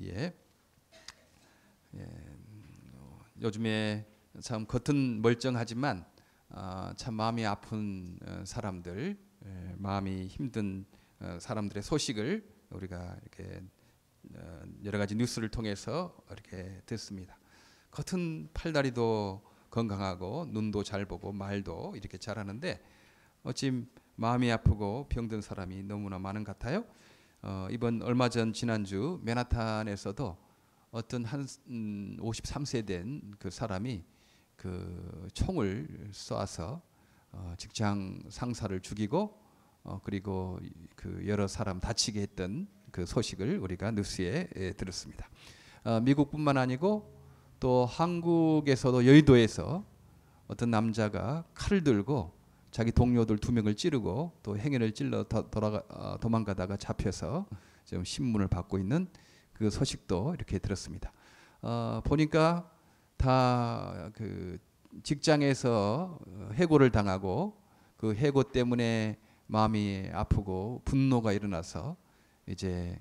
예. 예. 요즘에 참 겉은 멀쩡하지만 참 마음이 아픈 사람들, 마음이 힘든 사람들의 소식을 우리가 이렇게 여러 가지 뉴스를 통해서 이렇게 듣습니다. 겉은 팔다리도 건강하고 눈도 잘 보고 말도 이렇게 잘하는데 어찌 마음이 아프고 병든 사람이 너무나 많은 것 같아요. 이번 얼마 전 지난주 맨하탄에서도 어떤 한 53세 된 그 사람이 그 총을 쏘아서 직장 상사를 죽이고 그리고 그 여러 사람 다치게 했던 그 소식을 우리가 뉴스에 들었습니다. 미국뿐만 아니고 또 한국에서도 여의도에서 어떤 남자가 칼을 들고 자기 동료들 2명을 찌르고 또 행인을 찔러 도망가다가 잡혀서 지금 신문을 받고 있는 그 소식도 이렇게 들었습니다. 보니까 다 그 직장에서 해고를 당하고 그 해고 때문에 마음이 아프고 분노가 일어나서 이제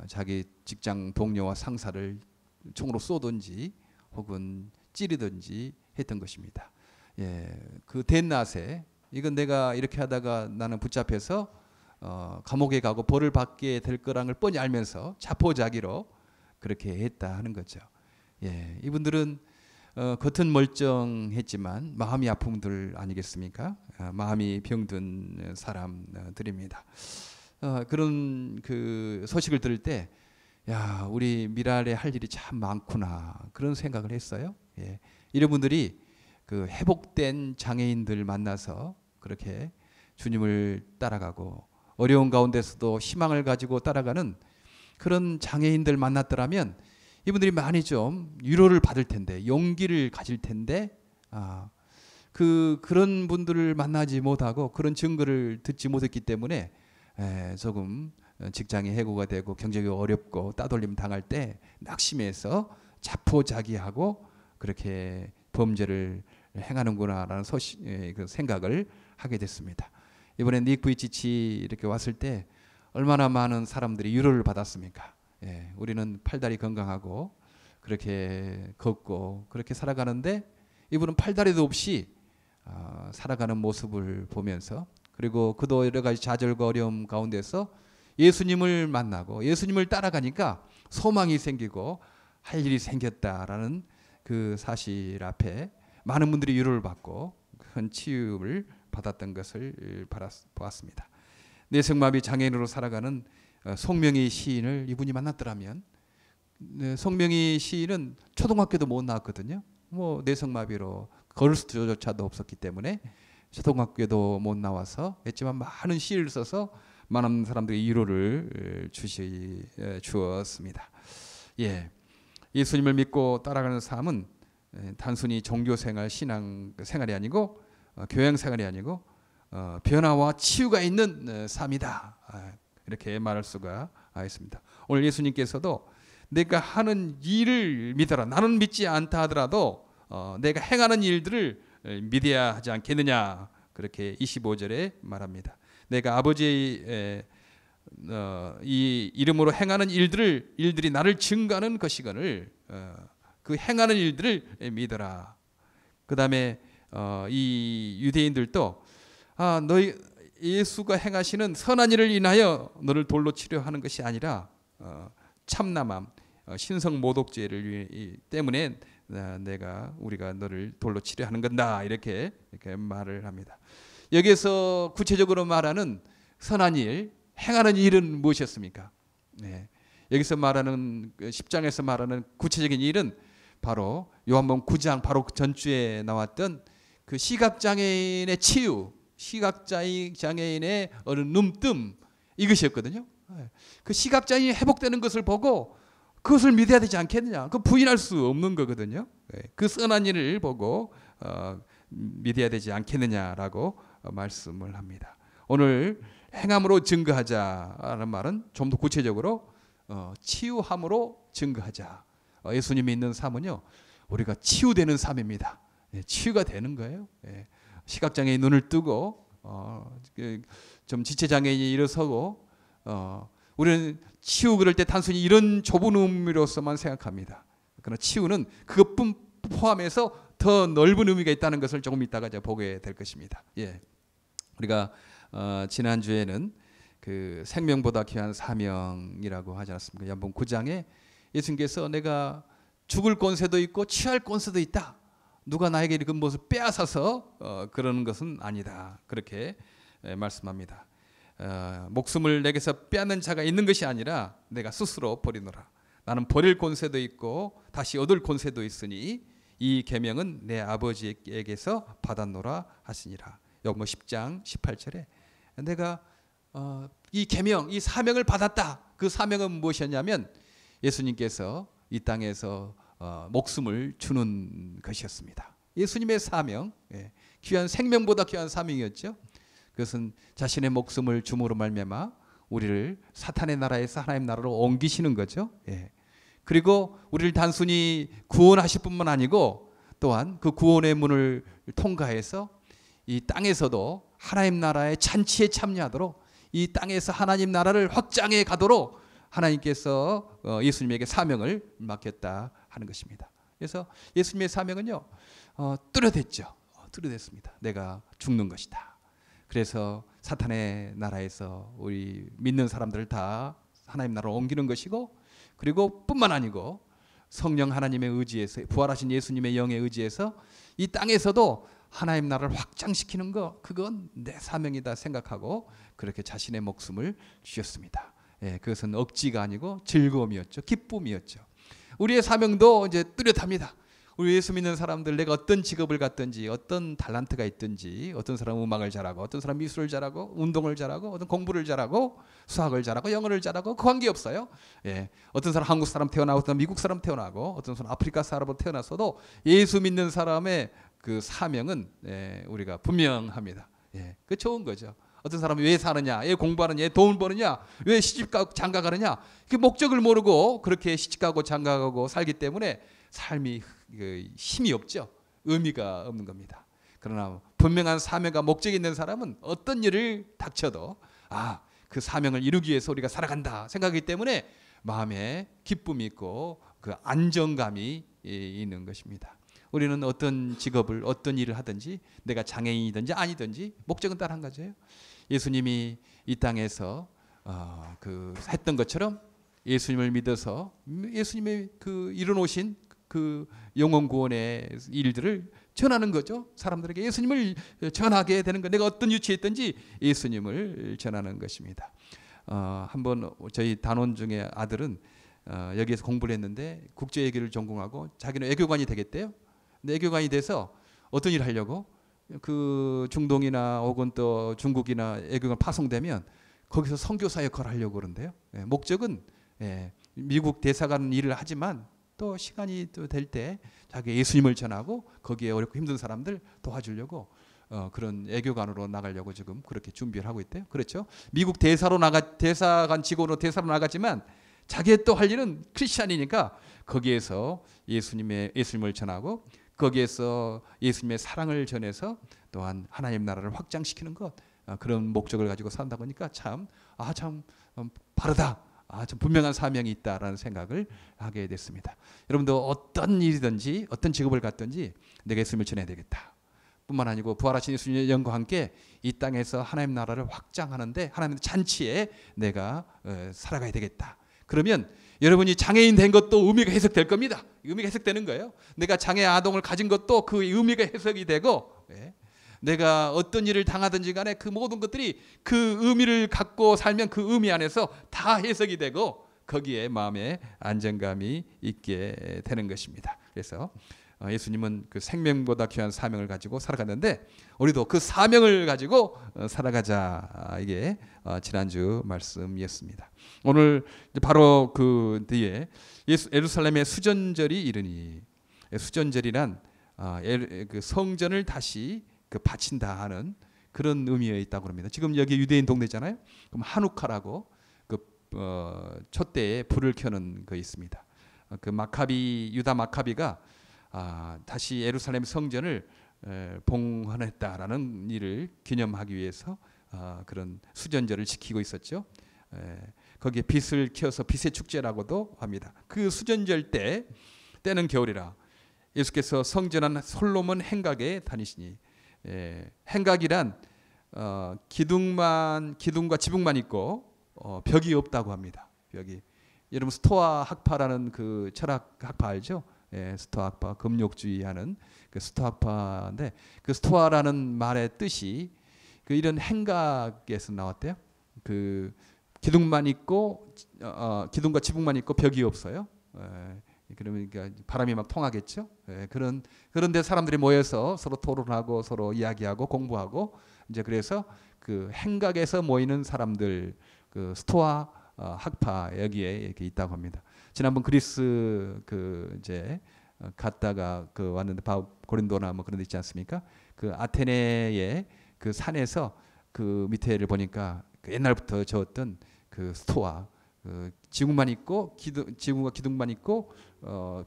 자기 직장 동료와 상사를 총으로 쏘든지 혹은 찌르든지 했던 것입니다. 예, 그 대낮에 이건 내가 이렇게 하다가 나는 붙잡혀서 감옥에 가고 벌을 받게 될 거라는 걸 뻔히 알면서 자포자기로 그렇게 했다 하는 거죠. 예, 이분들은 겉은 멀쩡했지만 마음이 아픈 분들 아니겠습니까? 마음이 병든 사람들입니다. 그런 그 소식을 들을 때, 야, 우리 미랄에 할 일이 참 많구나 그런 생각을 했어요. 예, 이런 분들이 그 회복된 장애인들 만나서 그렇게 주님을 따라가고 어려운 가운데서도 희망을 가지고 따라가는 그런 장애인들 만났더라면 이분들이 많이 좀 위로를 받을 텐데 용기를 가질 텐데 그런 분들을 만나지 못하고 그런 증거를 듣지 못했기 때문에 조금 직장이 해고가 되고 경제가 어렵고 따돌림 당할 때 낙심해서 자포자기하고 그렇게 범죄를 행하는구나라는 그 생각을 하게 됐습니다. 이번에 닉 부이치치 이렇게 왔을 때 얼마나 많은 사람들이 위로를 받았습니까? 예, 우리는 팔다리 건강하고 그렇게 걷고 그렇게 살아가는데 이분은 팔다리도 없이 살아가는 모습을 보면서 그리고 그도 여러 가지 좌절과 어려움 가운데서 예수님을 만나고 예수님을 따라가니까 소망이 생기고 할 일이 생겼다라는 그 사실 앞에 많은 분들이 위로를 받고 큰 치유를 받았던 것을 보았습니다. 뇌성마비 장애인으로 살아가는 송명희 시인을 이분이 만났더라면 송명희 시인은 초등학교도 못 나왔거든요. 뭐 뇌성마비로 걸을 수조차도 없었기 때문에 초등학교도 못 나와서 했지만 많은 시를 써서 많은 사람들이 위로를 주었습니다. 예, 예수님을 믿고 따라가는 삶은 단순히 종교생활, 신앙 생활이 아니고 교양 생활이 아니고 변화와 치유가 있는 삶이다. 이렇게 말할 수가 있습니다. 오늘 예수님께서도 내가 하는 일을 믿어라. 나는 믿지 않다 하더라도 내가 행하는 일들을 믿어야 하지 않겠느냐. 그렇게 25절에 말합니다. 내가 아버지의 이 이름으로 행하는 일들이 나를 증거하는 것이거늘 그 행하는 일들을 믿어라. 그 다음에 이 유대인들도 너희 예수가 행하시는 선한 일을 인하여 너를 돌로 치려하는 것이 아니라 참남함, 신성 모독죄를 때문에 우리가 너를 돌로 치려하는 건다 이렇게 말을 합니다. 여기에서 구체적으로 말하는 선한 일, 행하는 일은 무엇이었습니까? 네. 여기서 말하는 10장에서 말하는 구체적인 일은 바로 요한복음 9장 바로 전주에 나왔던 그 시각장애인의 치유, 시각장애인의 어느 눈뜸 이것이었거든요. 그 시각장애인이 회복되는 것을 보고 그것을 믿어야 되지 않겠느냐. 그 부인할 수 없는 거거든요. 그 선한 일을 보고 믿어야 되지 않겠느냐라고 말씀을 합니다. 오늘 행함으로 증거하자라는 말은 좀 더 구체적으로 치유함으로 증거하자. 예수님이 있는 삶은요, 우리가 치유되는 삶입니다. 치유가 되는 거예요. 시각장애인 눈을 뜨고 좀 지체장애인이 일어서고 우리는 치유 그럴 때 단순히 이런 좁은 의미로서만 생각합니다. 그러나 치유는 그것뿐 포함해서 더 넓은 의미가 있다는 것을 조금 이따가 이제 보게 될 것입니다. 예. 우리가 지난주에는 그 생명보다 귀한 사명이라고 하지 않았습니까? 요한복음 9장에 예수님께서 내가 죽을 권세도 있고 취할 권세도 있다. 누가 나에게 그 무엇을 빼앗아서 그러는 것은 아니다. 그렇게 말씀합니다. 목숨을 내게서 빼앗는 자가 있는 것이 아니라 내가 스스로 버리노라. 나는 버릴 권세도 있고 다시 얻을 권세도 있으니 이 계명은 내 아버지에게서 받았노라 하시니라. 요한복음 10장 18절에 내가 이 계명, 이 사명을 받았다. 그 사명은 무엇이었냐면 예수님께서 이 땅에서 목숨을 주는 것이었습니다. 예수님의 사명, 귀한 생명보다 귀한 사명이었죠. 그것은 자신의 목숨을 줌으로 말미암아 우리를 사탄의 나라에서 하나님 나라로 옮기시는 거죠. 그리고 우리를 단순히 구원하실 뿐만 아니고 또한 그 구원의 문을 통과해서 이 땅에서도 하나님 나라의 잔치에 참여하도록 이 땅에서 하나님 나라를 확장해 가도록 하나님께서 예수님에게 사명을 맡겼다 하는 것입니다. 그래서 예수님의 사명은요, 뚜렷했죠. 뚜렷했습니다. 내가 죽는 것이다. 그래서 사탄의 나라에서 우리 믿는 사람들을 다 하나님 나라로 옮기는 것이고, 그리고 뿐만 아니고 성령 하나님의 의지에서, 부활하신 예수님의 영의 의지에서 이 땅에서도 하나님 나라를 확장시키는 것, 그건 내 사명이다 생각하고 그렇게 자신의 목숨을 주셨습니다. 그것은 억지가 아니고 즐거움이었죠. 기쁨이었죠. 우리의 사명도 이제 뚜렷합니다. 우리 예수 믿는 사람들, 내가 어떤 직업을 갖든지, 어떤 탤런트가 있든지, 어떤 사람은 음악을 잘하고, 어떤 사람은 미술을 잘하고, 운동을 잘하고, 어떤 공부를 잘하고, 수학을 잘하고, 영어를 잘하고, 그 관계없어요. 어떤 사람 한국 사람 태어나고, 어떤 사람 미국 사람 태어나고, 어떤 사람 아프리카 사람으로 태어났어도 예수 믿는 사람의 그 사명은 우리가 분명합니다. 그 좋은 거죠. 어떤 사람이 왜 사느냐, 왜 공부하느냐, 왜 돈을 버느냐, 왜 시집가고 장가가느냐, 그 목적을 모르고 그렇게 시집가고 장가가고 살기 때문에 삶이 힘이 없죠. 의미가 없는 겁니다. 그러나 분명한 사명과 목적이 있는 사람은 어떤 일을 닥쳐도 그 사명을 이루기 위해서 우리가 살아간다 생각하기 때문에 마음에 기쁨이 있고 그 안정감이 있는 것입니다. 우리는 어떤 직업을, 어떤 일을 하든지, 내가 장애인이든지 아니든지 목적은 딱 한 가지예요. 예수님이 이 땅에서 했던 것처럼 예수님을 믿어서 예수님의 그 이뤄놓으신 그 영혼 구원의 일들을 전하는 거죠. 사람들에게 예수님을 전하게 되는 것. 내가 어떤 위치에 있든지 예수님을 전하는 것입니다. 한번 저희 단원 중에 아들은 여기에서 공부를 했는데 국제외교를 전공하고 자기는 외교관이 되겠대요. 근데 외교관이 돼서 어떤 일을 하려고 그 중동이나 혹은 또 중국이나 외교관 파송되면 거기서 선교사 역할을 하려고 그러는데요. 목적은 미국 대사관 일을 하지만 또 시간이 또 될 때 자기 예수님을 전하고 거기에 어렵고 힘든 사람들 도와주려고 그런 외교관으로 나가려고 지금 그렇게 준비를 하고 있대요. 그렇죠? 미국 대사관 직원으로 대사로 나갔지만 자기의 또 할 일은 크리스찬이니까 거기에서 예수님을 전하고 거기에서 예수님의 사랑을 전해서 또한 하나님 나라를 확장시키는 것, 그런 목적을 가지고 산다 보니까 참 바르다. 좀 분명한 사명이 있다라는 생각을 하게 됐습니다. 여러분도 어떤 일이든지 어떤 직업을 갖든지 내가 예수님을 전해야 되겠다. 뿐만 아니고 부활하신 예수님의 영과 함께 이 땅에서 하나님 나라를 확장하는데 하나님의 잔치에 내가 살아가야 되겠다. 그러면 여러분이 장애인 된 것도 의미가 해석될 겁니다. 의미가 해석되는 거예요. 내가 장애 아동을 가진 것도 그 의미가 해석이 되고, 내가 어떤 일을 당하든지 간에 그 모든 것들이 그 의미를 갖고 살면 그 의미 안에서 다 해석이 되고 거기에 마음에 안정감이 있게 되는 것입니다. 그래서 예수님은 그 생명보다 귀한 사명을 가지고 살아갔는데 우리도 그 사명을 가지고 살아가자. 이게 지난주 말씀이었습니다. 오늘 바로 그 뒤에 예루살렘의 수전절이 이르니, 수전절이란 그 성전을 다시 바친다 하는 그런 의미가 있다고 합니다. 지금 여기 유대인 동네잖아요. 그럼 하누카라고 그 촛대에 불을 켜는 거 있습니다. 그 유다 마카비가 다시 예루살렘 성전을 봉헌했다라는 일을 기념하기 위해서 그런 수전절을 지키고 있었죠. 거기에 빛을 키워서 빛의 축제라고도 합니다. 그 수전절 때는 겨울이라 예수께서 성전한 솔로몬 행각에 다니시니, 행각이란 기둥과 지붕만 있고 벽이 없다고 합니다. 벽이. 여러분 스토아 학파라는 그 철학 학파 알죠? 스토아 학파, 금욕주의하는 그 스토아 학파인데, 그 스토아라는 말의 뜻이 그 이런 행각에서 나왔대요. 그 기둥만 있고 기둥과 지붕만 있고 벽이 없어요. 그러니까 바람이 막 통하겠죠. 그런데 사람들이 모여서 서로 토론하고 서로 이야기하고 공부하고, 이제 그래서 그 행각에서 모이는 사람들, 그 스토아 학파 여기에 이렇게 있다고 합니다. 지난번 그리스 그 이제 갔다가 그 왔는데 고린도나 뭐 그런 데 있지 않습니까? 그 아테네의 그 산에서 그 밑에를 보니까 그 옛날부터 저었던 그 스토아, 그 지붕만 있고 지붕과 기둥만 있고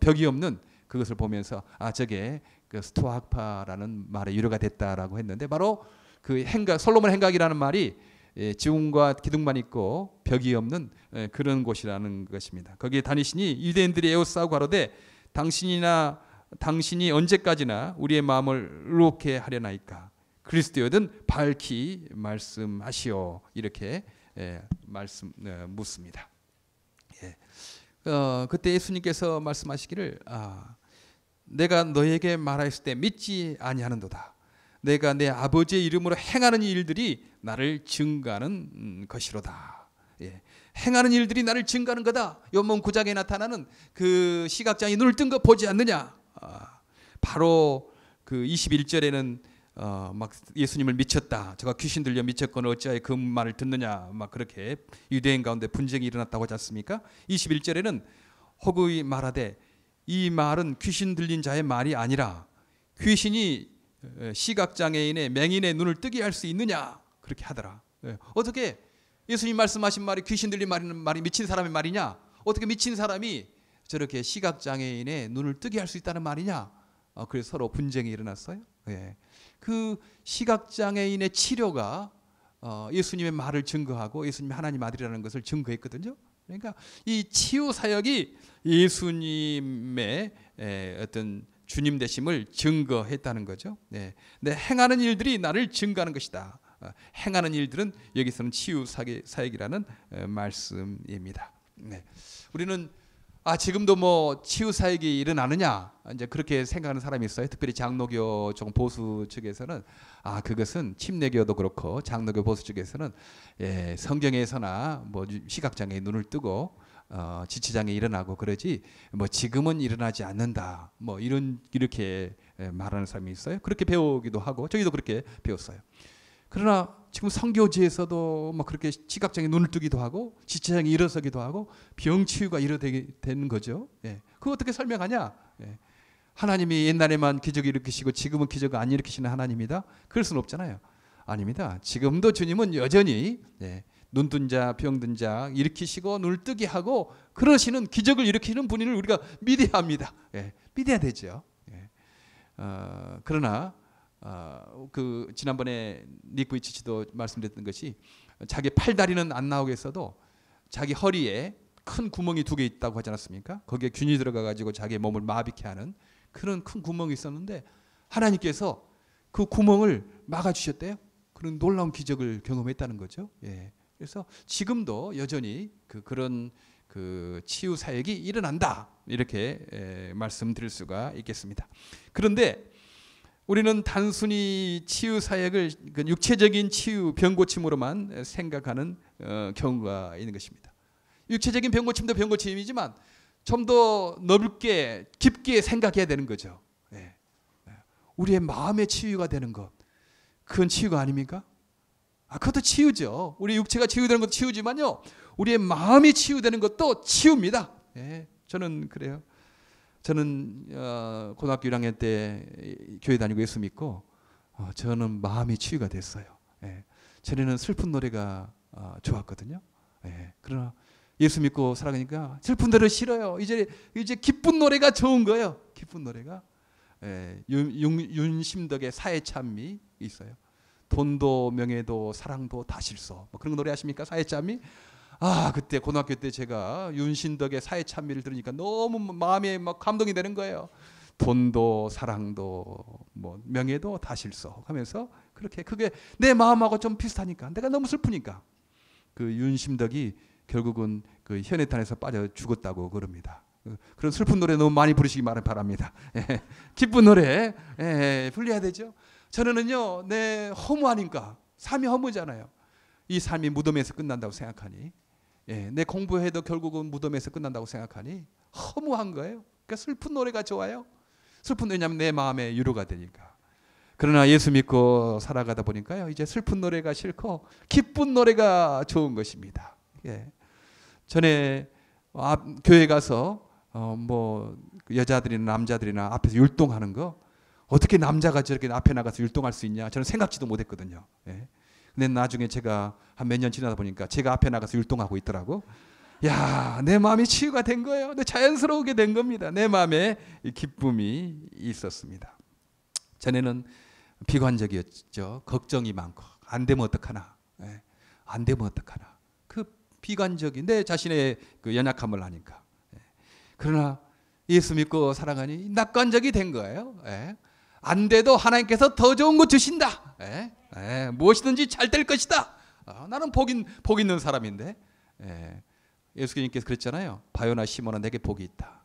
벽이 없는 그것을 보면서 저게 그 스토아 학파라는 말의 유래가 됐다라고 했는데, 바로 그 행각, 솔로몬 행각이라는 말이 지붕과 기둥만 있고 벽이 없는 그런 곳이라는 것입니다. 거기에 다니시니 유대인들이 에워싸고 가로되 당신이 언제까지나 우리의 마음을 의롭게 하려나이까? 그리스도여든 밝히 말씀하시오. 이렇게 묻습니다. 그때 예수님께서 말씀하시기를 내가 너에게 말하였을 때 믿지 아니하는도다. 내가 내 아버지의 이름으로 행하는 일들이 나를 증거하는 것이로다. 행하는 일들이 나를 증거하는 거다. 요한복음 9장에 나타나는 그 시각장애 눈을 뜬 거 보지 않느냐. 바로 그 21절에는 막 예수님을 미쳤다. 저가 귀신 들려 미쳤거늘 어찌하여 그 말을 듣느냐. 막 그렇게 유대인 가운데 분쟁이 일어났다고 하지 않습니까? 21절에는 호구이 말하되 이 말은 귀신 들린 자의 말이 아니라 귀신이 시각장애인의 맹인의 눈을 뜨게 할 수 있느냐. 그렇게 하더라. 어떻게 예수님 말씀하신 말이 귀신 들린 말이 미친 사람의 말이냐? 어떻게 미친 사람이 저렇게 시각장애인의 눈을 뜨게 할 수 있다는 말이냐? 그래서 서로 분쟁이 일어났어요. 그 시각장애인의 치료가 예수님의 말을 증거하고 예수님이 하나님 아들이라는 것을 증거했거든요. 그러니까 이 치유 사역이 예수님의 어떤 주님 되심을 증거했다는 거죠. 내 행하는 일들이 나를 증거하는 것이다. 행하는 일들은 여기서는 치유 사역이라는 말씀입니다. 우리는 지금도 뭐 치유 사역이 일어나느냐 이제 그렇게 생각하는 사람이 있어요. 특별히 장로교 좀 보수 측에서는 그것은 침례교도 그렇고 장로교 보수 측에서는 성경에서나 뭐 시각장애 눈을 뜨고 지체장애 일어나고 그러지 뭐 지금은 일어나지 않는다. 뭐 이렇게 말하는 사람이 있어요. 그렇게 배우기도 하고 저희도 그렇게 배웠어요. 그러나 지금 선교지에서도 뭐 그렇게 시각장애 눈을 뜨기도 하고 지체장애 일어서기도 하고 병 치유가 이루어지게 되는 거죠. 그거 어떻게 설명하냐? 하나님이 옛날에만 기적을 일으키시고 지금은 기적을 안 일으키시는 하나님이다? 그럴 수는 없잖아요. 아닙니다. 지금도 주님은 여전히 눈뜬 자, 병든 자 일으키시고 눈을 뜨게 하고 그러시는 기적을 일으키는 분을 우리가 믿어야 합니다. 믿어야 되죠. 그러나 그 지난번에 닉 부이치치도 말씀드렸던 것이 자기 팔다리는 안 나오겠어도 자기 허리에 큰 구멍이 2개 있다고 하지 않았습니까? 거기에 균이 들어가 가지고 자기의 몸을 마비케 하는 그런 큰 구멍이 있었는데 하나님께서 그 구멍을 막아주셨대요. 그런 놀라운 기적을 경험했다는 거죠. 그래서 지금도 여전히 그런 치유 사역이 일어난다 이렇게 말씀드릴 수가 있겠습니다. 그런데 우리는 단순히 치유 사역을 육체적인 치유 병고침으로만 생각하는 경우가 있는 것입니다. 육체적인 병고침도 병고침이지만 좀 더 넓게 깊게 생각해야 되는 거죠. 우리의 마음의 치유가 되는 것, 그건 치유가 아닙니까? 그것도 치유죠. 우리 육체가 치유되는 것도 치유지만요, 우리의 마음이 치유되는 것도 치유입니다. 저는 그래요. 저는 고등학교 1학년 때 교회 다니고 예수 믿고 저는 마음이 치유가 됐어요. 전에는 슬픈 노래가 좋았거든요. 그러나 예수 믿고 살아가니까 슬픈 노래 싫어요. 이제 기쁜 노래가 좋은 거예요. 기쁜 노래가. 윤심덕의 사회참미 있어요. 돈도 명예도 사랑도 다 실소. 뭐 그런 거 노래 하십니까? 사회참미. 그때 고등학교 때 제가 윤신덕의 사회 찬미를 들으니까 너무 마음에 막 감동이 되는 거예요. 돈도 사랑도 뭐 명예도 다 실속하면서 그렇게 그게 내 마음하고 좀 비슷하니까 내가 너무 슬프니까 그 윤신덕이 결국은 그 현해탄에서 빠져 죽었다고 그럽니다. 그런 슬픈 노래 너무 많이 부르시기 바랍니다. 기쁜 노래 불려야 되죠. 저는요 내 허무하니까 삶이 허무잖아요. 이 삶이 무덤에서 끝난다고 생각하니 내 공부해도 결국은 무덤에서 끝난다고 생각하니 허무한 거예요. 그러니까 슬픈 노래가 좋아요. 슬픈 노래 왜냐하면 내 마음에 위로가 되니까. 그러나 예수 믿고 살아가다 보니까요 이제 슬픈 노래가 싫고 기쁜 노래가 좋은 것입니다. 전에 교회 가서 뭐 여자들이나 남자들이나 앞에서 율동하는 거 어떻게 남자가 저렇게 앞에 나가서 율동할 수 있냐 저는 생각지도 못했거든요. 근데 나중에 제가 한 몇 년 지나다 보니까 제가 앞에 나가서 율동하고 있더라고. 야, 내 마음이 치유가 된 거예요. 자연스러우게 된 겁니다. 내 마음에 기쁨이 있었습니다. 전에는 비관적이었죠. 걱정이 많고 안 되면 어떡하나, 안 되면 어떡하나. 그 비관적인 내 자신의 그 연약함을 아니까. 그러나 예수 믿고 살아가니 낙관적이 된 거예요. 안 돼도 하나님께서 더 좋은 거 주신다. 무엇이든지 잘 될 것이다. 나는 복 있는 사람인데. 예수님께서 그랬잖아요. 바요나 시몬아 내게 복이 있다.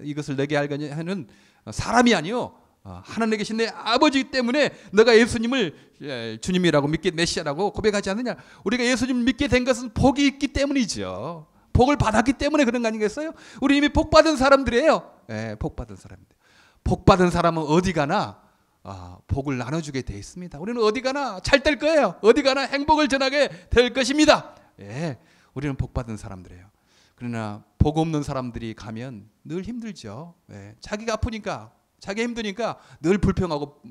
이것을 내게 알게 하는 사람이 아니요 하나님에 계신 내 아버지 때문에 너가 예수님을 주님이라고 믿게 메시아라고 고백하지 않느냐. 우리가 예수님을 믿게 된 것은 복이 있기 때문이죠. 복을 받았기 때문에 그런 거 아니겠어요? 우리 이미 복 받은 사람들이에요. 복 받은 사람들. 복 받은 사람은 어디 가나 복을 나눠주게 돼 있습니다. 우리는 어디 가나 잘 될 거예요. 어디 가나 행복을 전하게 될 것입니다. 우리는 복 받은 사람들이에요. 그러나 복 없는 사람들이 가면 늘 힘들죠. 자기가 아프니까 자기 힘드니까 늘 불평하고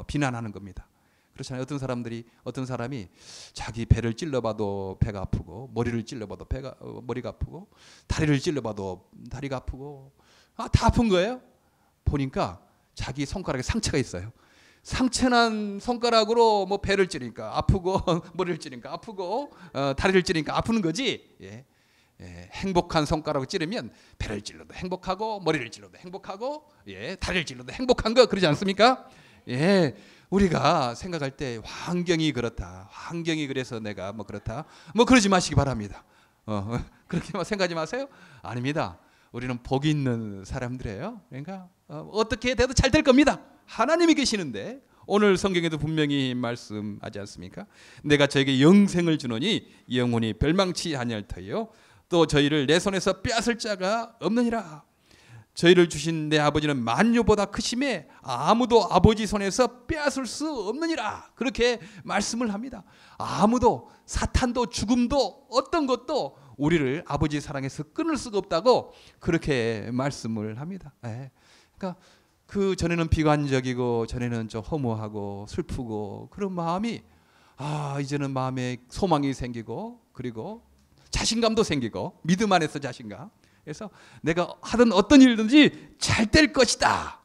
비난하는 겁니다. 그렇잖아요. 어떤 사람이 자기 배를 찔러봐도 배가 아프고 머리를 찔러봐도 머리가 아프고 다리를 찔러봐도 다리가 아프고 다 아픈 거예요. 보니까 자기 손가락에 상처가 있어요. 상처난 손가락으로 뭐 배를 찌르니까 아프고 머리를 찌르니까 아프고 다리를 찌르니까 아프는 거지. 행복한 손가락을 찌르면 배를 찔러도 행복하고 머리를 찔러도 행복하고 다리를 찔러도 행복한 거 그러지 않습니까? 우리가 생각할 때 환경이 그렇다. 환경이 그래서 내가 뭐 그렇다. 뭐 그러지 마시기 바랍니다. 그렇게 생각하지 마세요. 아닙니다. 우리는 복이 있는 사람들이에요. 그러니까 어떻게 돼도 잘 될 겁니다. 하나님이 계시는데 오늘 성경에도 분명히 말씀하지 않습니까? 내가 저에게 영생을 주노니 영혼이 멸망치 아니할 터이요 또 저희를 내 손에서 빼앗을 자가 없느니라. 저희를 주신 내 아버지는 만유보다 크심에 아무도 아버지 손에서 빼앗을 수 없느니라. 그렇게 말씀을 합니다. 아무도 사탄도 죽음도 어떤 것도 우리를 아버지 사랑에서 끊을 수가 없다고 그렇게 말씀을 합니다. 그러니까 그 전에는 비관적이고 전에는 좀 허무하고 슬프고 그런 마음이 이제는 마음에 소망이 생기고 그리고 자신감도 생기고 믿음 안에서 자신감. 그래서 내가 하던 어떤 일든지 잘 될 것이다.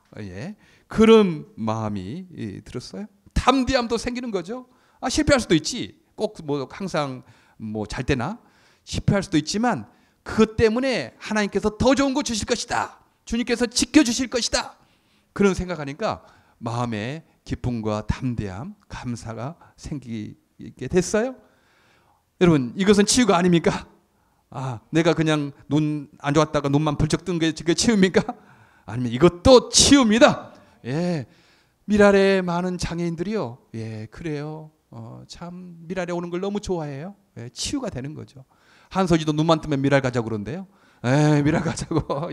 그런 마음이 들었어요. 담대함도 생기는 거죠. 실패할 수도 있지. 꼭 뭐 항상 뭐 잘 되나? 실패할 수도 있지만 그것 때문에 하나님께서 더 좋은 거 주실 것이다. 주님께서 지켜주실 것이다. 그런 생각하니까 마음에 기쁨과 담대함, 감사가 생기게 됐어요. 여러분 이것은 치유가 아닙니까? 내가 그냥 눈 안 좋았다가 눈만 벌쩍 뜬 게 치유입니까? 아니면 이것도 치유입니다. 미랄에 많은 장애인들이요. 그래요. 참 미랄에 오는 걸 너무 좋아해요. 치유가 되는 거죠. 한서지도 눈만 뜨면 미랄 가자고 그런데요. 미랄 가자고.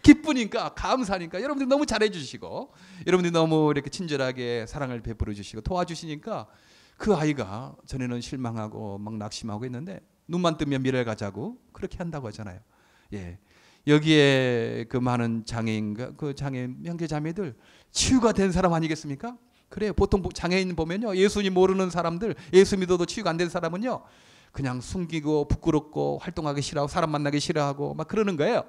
기쁘니까 감사하니까 여러분들이 너무 잘해 주시고 여러분들이 너무 이렇게 친절하게 사랑을 베풀어 주시고 도와주시니까 그 아이가 전에는 실망하고 막 낙심하고 있는데 눈만 뜨면 미랄 가자고 그렇게 한다고 하잖아요. 여기에 그 많은 장애인과 그 장애인 형제 자매들 치유가 된 사람 아니겠습니까? 그래요. 보통 장애인 보면요 예수님 모르는 사람들 예수 믿어도 치유가 안 된 사람은요 그냥 숨기고 부끄럽고 활동하기 싫어하고 사람 만나기 싫어하고 막 그러는 거예요.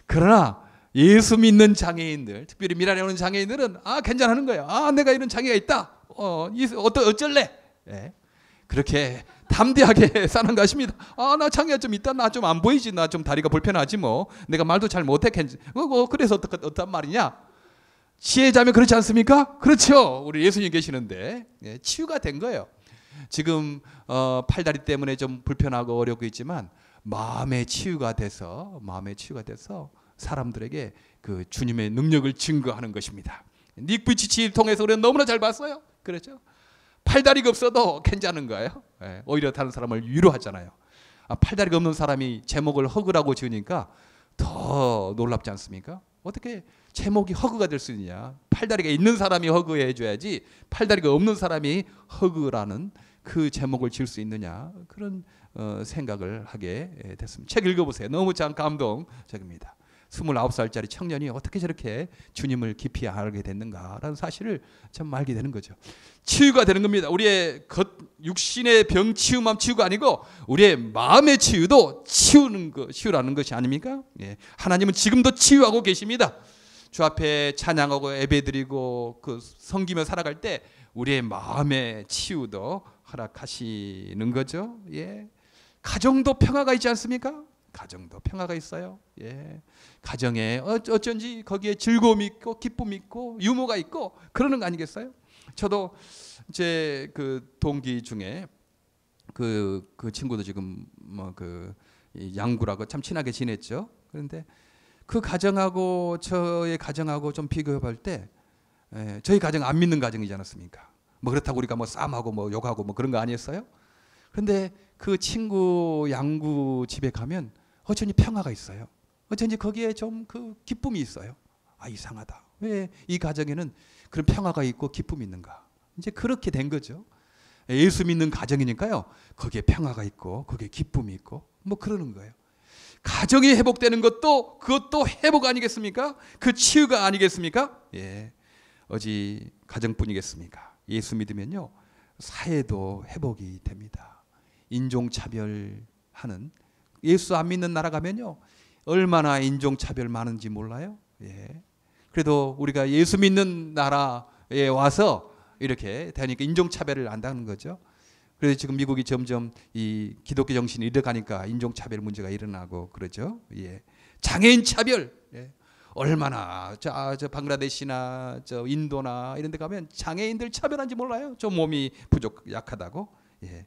그러나 예수 믿는 장애인들 특별히 미랄에 오는 장애인들은 괜찮아하는 거예요. 내가 이런 장애가 있다. 어쩔래? 그렇게 담대하게 사는 것입니다. 아, 나 장애가 좀 있다. 나 좀 안 보이지. 나 좀 다리가 불편하지 뭐. 내가 말도 잘 못해. 그래서 어떤 말이냐? 지혜자면 그렇지 않습니까? 그렇죠. 우리 예수님 계시는데 치유가 된 거예요. 지금 팔다리 때문에 좀 불편하고 어렵고 있지만 마음의 치유가 돼서 사람들에게 그 주님의 능력을 증거하는 것입니다. 닉 부이치치를 통해서 우리는 너무나 잘 봤어요. 그렇죠? 팔다리가 없어도 괜찮은 거예요. 오히려 다른 사람을 위로하잖아요. 팔다리가 없는 사람이 제목을 허그라고 지으니까 더 놀랍지 않습니까? 어떻게 제목이 허그가 될 수 있느냐? 팔다리가 있는 사람이 허그해 줘야지 팔다리가 없는 사람이 허그라는 그 제목을 지을 수 있느냐? 그런 생각을 하게 됐습니다. 책 읽어보세요. 너무 참 감동적입니다. 29살짜리 청년이 어떻게 저렇게 주님을 깊이 알게 됐는가라는 사실을 참 알게 되는 거죠. 치유가 되는 겁니다. 우리의 육신의 병 치유만 치유가 아니고 우리의 마음의 치유도 치유라는 것이 아닙니까? 예. 하나님은 지금도 치유하고 계십니다. 주 앞에 찬양하고 예배드리고 그 섬기며 살아갈 때 우리의 마음의 치유도 허락하시는 거죠. 예. 가정도 평화가 있지 않습니까? 가정도 평화가 있어요. 예. 가정에 어쩐지 거기에 즐거움이 있고 기쁨이 있고 유머가 있고 그러는 거 아니겠어요? 저도 제 그 동기 중에 그 친구도 지금 뭐 그 양구라고 참 친하게 지냈죠. 그런데 그 가정하고 저의 가정하고 좀 비교해 볼 때 저희 가정 안 믿는 가정이지 않았습니까? 뭐 그렇다고 우리가 뭐 싸움하고 뭐 욕하고 뭐 그런 거 아니었어요? 그런데 그 친구 양구 집에 가면 어쩐지 평화가 있어요. 어쩐지 거기에 좀 그 기쁨이 있어요. 아, 이상하다. 왜 이 가정에는 그런 평화가 있고 기쁨이 있는가? 이제 그렇게 된 거죠. 예수 믿는 가정이니까요. 거기에 평화가 있고 거기에 기쁨이 있고 뭐 그러는 거예요. 가정이 회복되는 그것도 회복 아니겠습니까? 그 치유가 아니겠습니까? 예. 어찌 가정뿐이겠습니까? 예수 믿으면요. 사회도 회복이 됩니다. 인종차별하는 예수 안 믿는 나라 가면요. 얼마나 인종차별 많은지 몰라요? 예. 그래도 우리가 예수 믿는 나라에 와서 이렇게 되니까 인종차별을 안다는 거죠. 그래서 지금 미국이 점점 이 기독교 정신이 잃어가니까 인종차별 문제가 일어나고 그러죠. 예. 장애인 차별. 예. 얼마나 저 방글라데시나 저 인도나 이런 데 가면 장애인들 차별한지 몰라요. 좀 몸이 약하다고. 예.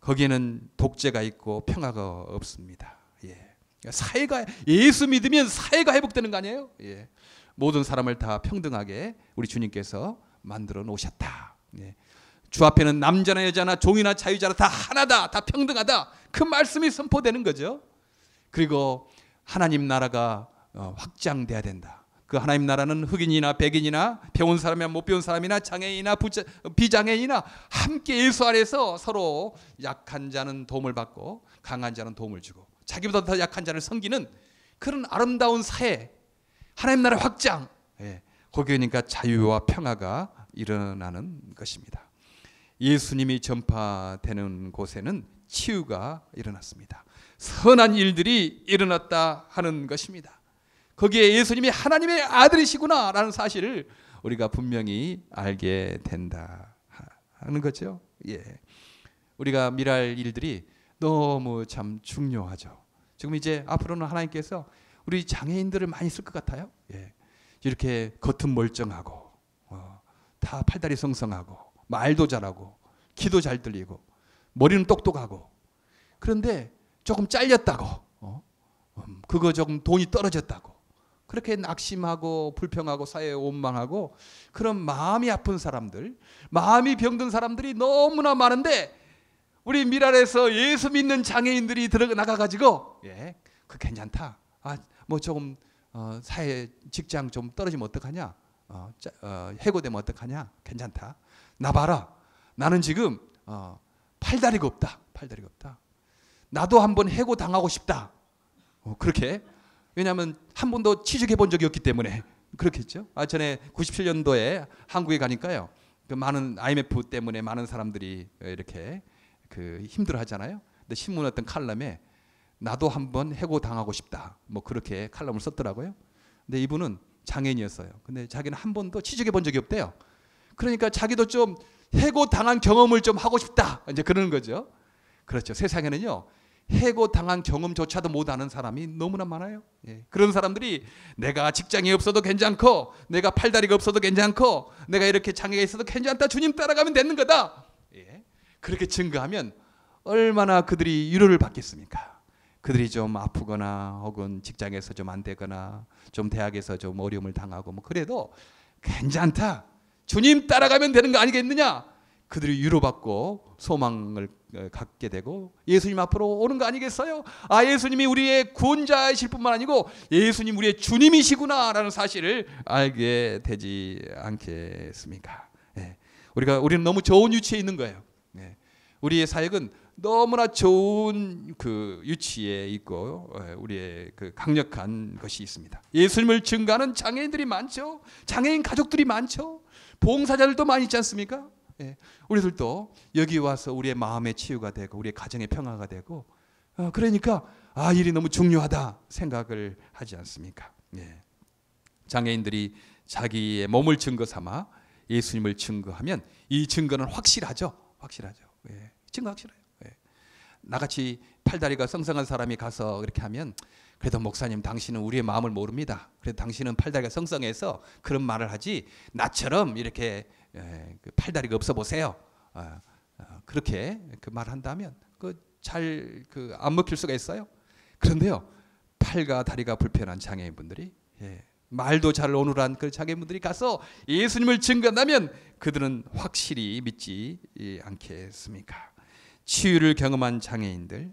거기에는 독재가 있고 평화가 없습니다. 예. 사회가 예수 믿으면 사회가 회복되는 거 아니에요? 예. 모든 사람을 다 평등하게 우리 주님께서 만들어 놓으셨다. 예. 주 앞에는 남자나 여자나 종이나 자유자나 다 하나다. 다 평등하다. 그 말씀이 선포되는 거죠. 그리고 하나님 나라가 확장돼야 된다. 그 하나님 나라는 흑인이나 백인이나 배운 사람이나 못 배운 사람이나 장애인이나 비장애인이나 함께 예수 안에서 서로 약한 자는 도움을 받고 강한 자는 도움을 주고 자기보다 더 약한 자를 섬기는 그런 아름다운 사회, 하나님 나라 확장. 예, 거기니까 자유와 평화가 일어나는 것입니다. 예수님이 전파되는 곳에는 치유가 일어났습니다. 선한 일들이 일어났다 하는 것입니다. 거기에 예수님이 하나님의 아들이시구나 라는 사실을 우리가 분명히 알게 된다 하는 거죠. 예. 우리가 미랄 일들이 너무 참 중요하죠. 지금 이제 앞으로는 하나님께서 우리 장애인들을 많이 쓸 것 같아요. 예. 이렇게 겉은 멀쩡하고 다 팔다리 성성하고 말도 잘하고 귀도 잘 들리고 머리는 똑똑하고 그런데 조금 잘렸다고 그거 조금 돈이 떨어졌다고 그렇게 낙심하고 불평하고 사회에 원망하고 그런 마음이 아픈 사람들 마음이 병든 사람들이 너무나 많은데 우리 미랄에서 예수 믿는 장애인들이 나가가지고 예, 그 괜찮다. 뭐 조금 사회 직장 좀 떨어지면 어떡하냐? 해고되면 어떡하냐? 괜찮다. 나 봐라. 나는 지금 팔다리가 없다. 팔다리가 없다. 나도 한번 해고 당하고 싶다. 그렇게 왜냐하면 한 번도 취직해 본 적이 없기 때문에 그렇겠죠. 전에 97년도에 한국에 가니까요. 그 많은 IMF 때문에 많은 사람들이 이렇게 그 힘들어하잖아요. 근데 신문 어떤 칼럼에 나도 한번 해고 당하고 싶다. 뭐 그렇게 칼럼을 썼더라고요. 근데 이분은 장애인이었어요. 근데 자기는 한 번도 취직해 본 적이 없대요. 그러니까 자기도 좀 해고당한 경험을 좀 하고 싶다. 이제 그러는 거죠. 그렇죠. 세상에는요, 해고당한 경험조차도 못하는 사람이 너무나 많아요. 예. 그런 사람들이 내가 직장이 없어도 괜찮고, 내가 팔다리가 없어도 괜찮고, 내가 이렇게 장애가 있어도 괜찮다. 주님 따라가면 되는 거다. 예. 그렇게 증거하면 얼마나 그들이 위로를 받겠습니까? 그들이 좀 아프거나 혹은 직장에서 좀 안 되거나 좀 대학에서 좀 어려움을 당하고 뭐 그래도 괜찮다. 주님 따라가면 되는 거 아니겠느냐? 그들이 위로받고 소망을 갖게 되고 예수님 앞으로 오는 거 아니겠어요? 아, 예수님이 우리의 구원자이실 뿐만 아니고 예수님 우리의 주님이시구나라는 사실을 알게 되지 않겠습니까? 예. 우리는 너무 좋은 위치에 있는 거예요. 예. 우리의 사역은 너무나 좋은 그 위치에 있고 우리의 그 강력한 것이 있습니다. 예수님을 증거하는 장애인들이 많죠. 장애인 가족들이 많죠. 봉사자들도 많이 있지 않습니까? 예. 우리들도 여기 와서 우리의 마음의 치유가 되고 우리의 가정의 평화가 되고 그러니까 아, 일이 너무 중요하다 생각을 하지 않습니까? 예. 장애인들이 자기의 몸을 증거 삼아 예수님을 증거하면 이 증거는 확실하죠. 확실하죠. 예. 증거 확실해요. 예. 나같이 팔다리가 성성한 사람이 가서 그렇게 하면 그래도 목사님 당신은 우리의 마음을 모릅니다. 그래도 당신은 팔다리가 성성해서 그런 말을 하지 나처럼 이렇게 그 팔다리가 없어 보세요. 그렇게 그 말한다면 잘 안 먹힐 수가 있어요. 그런데요, 팔과 다리가 불편한 장애인분들이 말도 잘 오누란 그 장애인분들이 가서 예수님을 증거한다면 그들은 확실히 믿지 않겠습니까? 치유를 경험한 장애인들,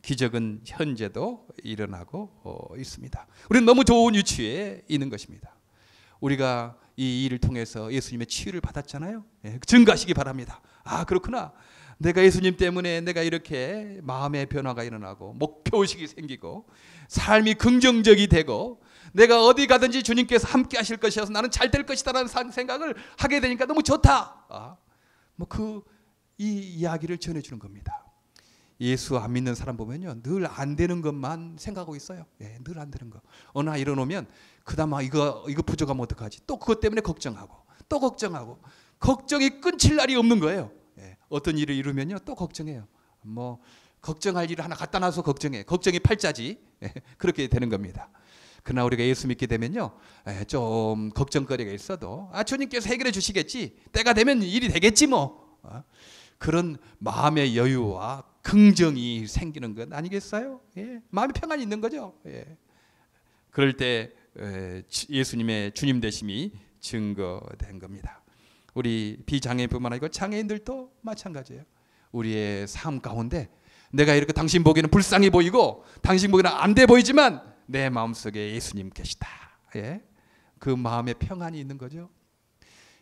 기적은 현재도 일어나고 있습니다. 우리는 너무 좋은 위치에 있는 것입니다. 우리가 이 일을 통해서 예수님의 치유를 받았잖아요. 증거하시기 바랍니다. 아, 그렇구나. 내가 예수님 때문에 내가 이렇게 마음의 변화가 일어나고 목표의식이 생기고 삶이 긍정적이 되고 내가 어디 가든지 주님께서 함께 하실 것이어서 나는 잘 될 것이다라는 생각을 하게 되니까 너무 좋다. 이 이야기를 전해주는 겁니다. 예수 안 믿는 사람 보면요, 늘 안 되는 것만 생각하고 있어요. 늘 안 되는 거. 어느 날 일어나면 그다음 이거 부족하면 어떡하지? 또 그것 때문에 걱정하고 또 걱정하고 걱정이 끊칠 날이 없는 거예요. 어떤 일을 이루면요 또 걱정해요. 뭐 걱정할 일을 하나 갖다 놔서 걱정해. 걱정이 팔자지. 그렇게 되는 겁니다. 그러나 우리가 예수 믿게 되면요, 좀 걱정거리가 있어도 주님께서 해결해 주시겠지. 때가 되면 일이 되겠지 뭐. 그런 마음의 여유와 긍정이 생기는 것 아니겠어요? 마음의 평안이 있는 거죠. 그럴 때 예수님의 주님 되심이 증거된 겁니다. 우리 비장애인뿐만 아니고 장애인들도 마찬가지예요. 우리의 삶 가운데 내가 이렇게 당신 보기에는 불쌍해 보이고 당신 보기에는 안 돼 보이지만 내 마음속에 예수님 계시다. 그 마음의 평안이 있는 거죠.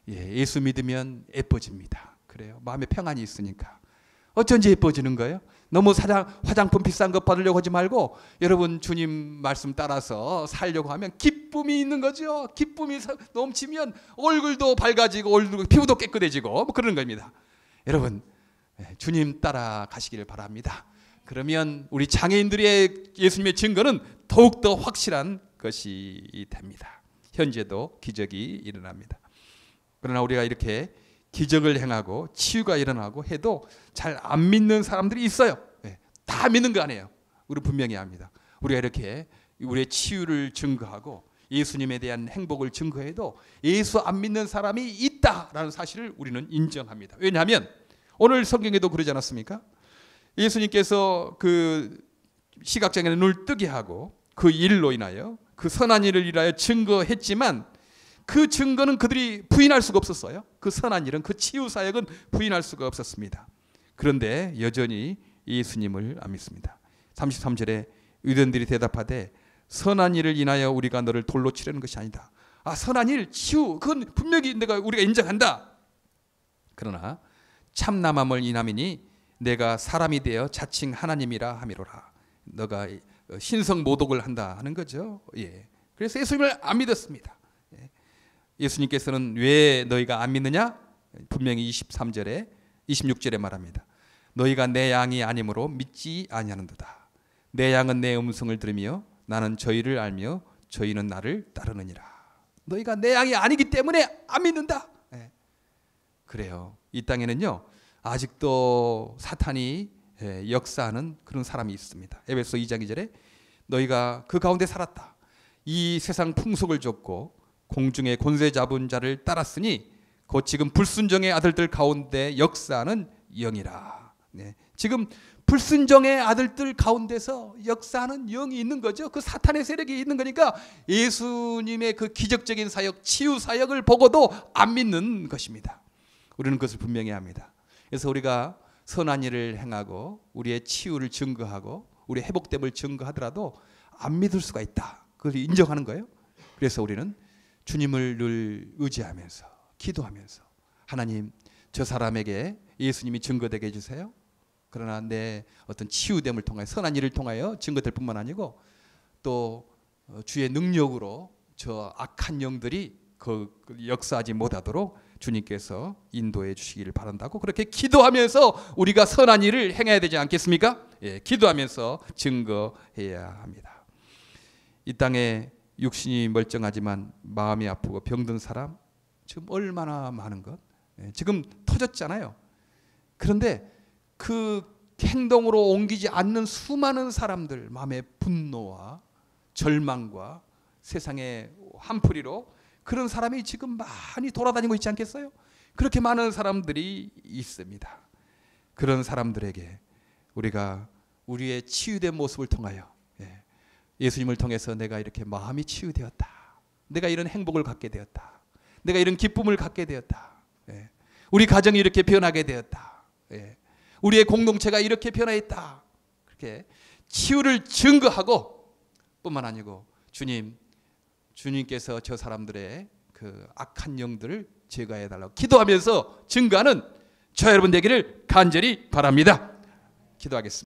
예수 믿으면 예뻐집니다. 그래요. 마음에 평안이 있으니까. 어쩐지 예뻐지는 거예요. 너무 화장품 비싼 거 받으려고 하지 말고 여러분 주님 말씀 따라서 살려고 하면 기쁨이 있는 거죠. 기쁨이 넘치면 얼굴도 밝아지고 피부도 깨끗해지고 뭐 그런 겁니다. 여러분 주님 따라 가시길 바랍니다. 그러면 우리 장애인들의 예수님의 증거는 더욱더 확실한 것이 됩니다. 현재도 기적이 일어납니다. 그러나 우리가 이렇게 기적을 행하고 치유가 일어나고 해도 잘 안 믿는 사람들이 있어요. 다 믿는 거 아니에요. 우리 분명히 압니다. 우리가 이렇게 우리의 치유를 증거하고 예수님에 대한 행복을 증거해도 예수 안 믿는 사람이 있다라는 사실을 우리는 인정합니다. 왜냐하면 오늘 성경에도 그러지 않았습니까? 예수님께서 그 시각장애인의 눈을 뜨게 하고 그 일로 인하여 그 선한 일을 인하여 증거했지만 그 증거는 그들이 부인할 수가 없었어요. 그 선한 일은, 그 치유 사역은 부인할 수가 없었습니다. 그런데 여전히 예수님을 안 믿습니다. 33절에 유대인들이 대답하되 선한 일을 인하여 우리가 너를 돌로 치려는 것이 아니다. 선한 일, 치유, 그건 분명히 우리가 인정한다. 그러나 참남함을 인함이니 내가 사람이 되어 자칭 하나님이라 함이로라. 너가 신성모독을 한다 하는 거죠. 그래서 예수님을 안 믿었습니다. 예수님께서는 왜 너희가 안 믿느냐? 분명히 23절에 26절에 말합니다. 너희가 내 양이 아니므로 믿지 아니하는도다. 내 양은 내 음성을 들으며 나는 저희를 알며 저희는 나를 따르느니라. 너희가 내 양이 아니기 때문에 안 믿는다. 그래요. 이 땅에는요 아직도 사탄이 역사하는 그런 사람이 있습니다. 에베소 2장 2절에 너희가 그 가운데 살았다. 이 세상 풍속을 좇고 공중의 권세 잡은 자를 따랐으니 곧 지금 불순종의 아들들 가운데 역사하는 영이라. 네. 지금 불순종의 아들들 가운데서 역사하는 영이 있는 거죠. 그 사탄의 세력이 있는 거니까 예수님의 그 기적적인 사역, 치유 사역을 보고도 안 믿는 것입니다. 우리는 그것을 분명히 합니다. 그래서 우리가 선한 일을 행하고 우리의 치유를 증거하고 우리의 회복됨을 증거하더라도 안 믿을 수가 있다. 그걸 인정하는 거예요. 그래서 우리는 주님을 늘 의지하면서 기도하면서 하나님 저 사람에게 예수님이 증거되게 해주세요. 그러나 내 어떤 치유됨을 통하여 선한 일을 통하여 증거될 뿐만 아니고 또 주의 능력으로 저 악한 영들이 그 역사하지 못하도록 주님께서 인도해 주시기를 바란다고 그렇게 기도하면서 우리가 선한 일을 행해야 되지 않겠습니까? 예, 기도하면서 증거해야 합니다. 이 땅에 육신이 멀쩡하지만 마음이 아프고 병든 사람 지금 얼마나 많은 것. 예, 지금 터졌잖아요. 그런데 그 행동으로 옮기지 않는 수많은 사람들 마음의 분노와 절망과 세상의 한풀이로 그런 사람이 지금 많이 돌아다니고 있지 않겠어요? 그렇게 많은 사람들이 있습니다. 그런 사람들에게 우리가 우리의 치유된 모습을 통하여 예수님을 통해서 내가 이렇게 마음이 치유되었다. 내가 이런 행복을 갖게 되었다. 내가 이런 기쁨을 갖게 되었다. 우리 가정이 이렇게 변하게 되었다. 우리의 공동체가 이렇게 변화했다. 그렇게 치유를 증거하고 뿐만 아니고 주님께서 저 사람들의 그 악한 영들을 제거해 달라고 기도하면서 증거하는 저 여러분 되기를 간절히 바랍니다. 기도하겠습니다.